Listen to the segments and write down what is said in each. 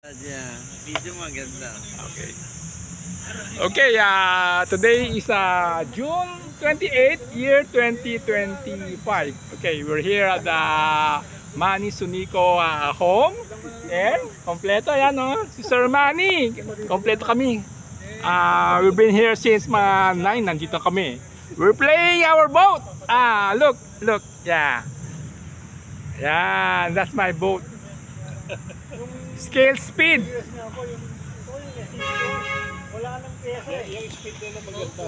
Yeah, video maganda. Okay. Okay, today is June 28, year 2025. Okay, we're here at the Manny Sunico home. And kompleto yan, no? Si Sir Manny. Kompleto kami. We've been here since 9, nandito kami. We're playing our boat. Look. Yeah. Yeah, that's my boat. Scale speed. Wala nang piyesa eh. Yung speed nila maganda.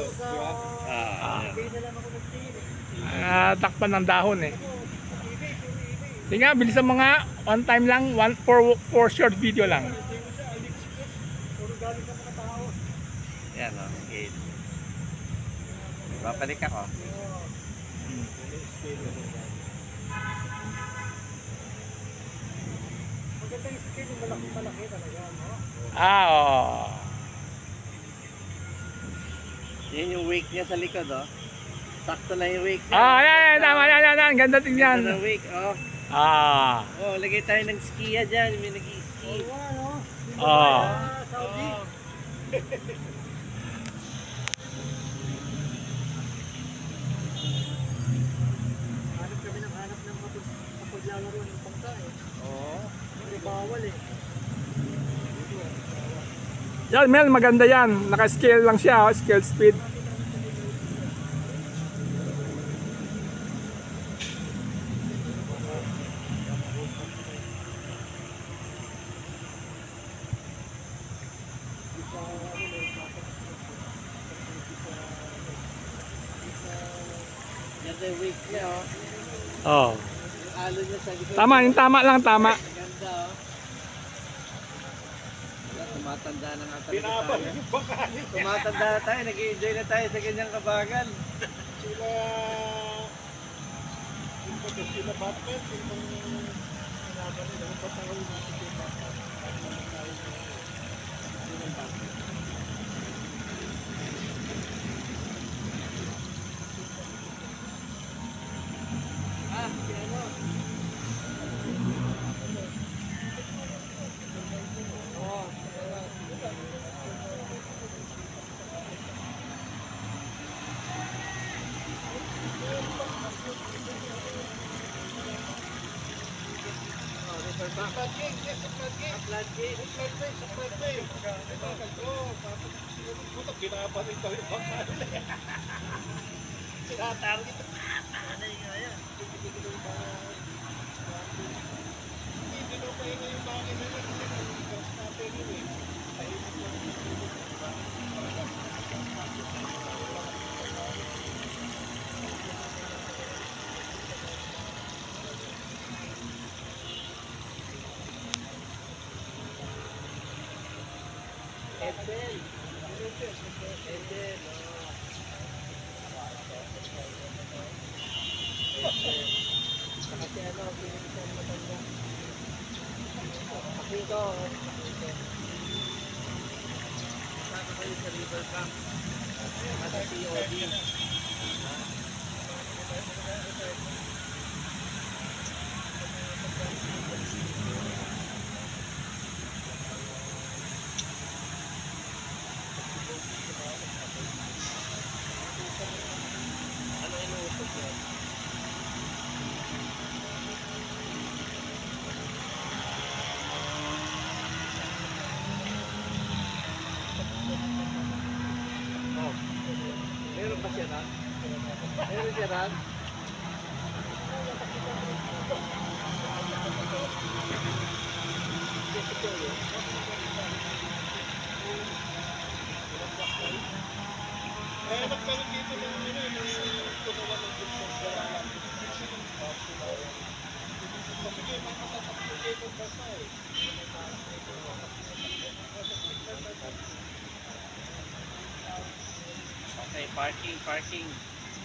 Takpan ng dahon eh. Sige nga, bilisan mo nga. One time lang, for short video lang. Yan o, skate. Babalik ako. Maganda yung skill, yung malaki talaga, no? Oo. Yan yung wake niya sa likod, oh. Sakto lang yung wake niya. Yan. Tama, yan. Ganda tingnan. Ganda ng wake, oh. Oh, lagay tayo ng skiya dyan. May nag-i-ski. Saudi. Hanap kami ng mapaglalaro ng pangka eh. Oo. Hindi bawal eh. Yan, Mel, maganda yan. Naka-scale lang siya, scale speed. Ganda yung wake niya, oh. Oh. Yung alo niya sa likod. Tama, yung tama lang, tama. Ganda, oh. Wala, tumatanda na nga talaga tayo. Tumatanda na tayo, nag-i-enjoy na tayo sa ganyang kabagan. Sila Batman, yung sinaban nila, yung patawal na si Batman. Binabaling kami baka tinatarget. Ano yung nga yan? Hindi ko pa yun yung bakit na yun. Gas natin yun eh. Tahimik lang yung Edel. Kasi ano, pinilisan matanda. Pakito. Saan kayo sa river camp? At POD. Ano inuusap yan? Meron ba siya ran? Meron siya ran? Eh, nagkaroon dito ng tunulan ng bulsa sa sige, may matatakbo dito basta eh. Okay, parking.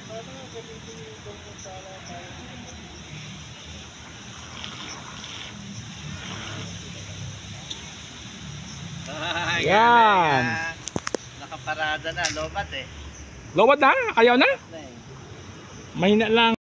Ano nga gamitin yung bulsa sa tayo? Yan. Nakaparada na, lobat eh. Lowad na? Ayaw na? Na eh. Mahina lang.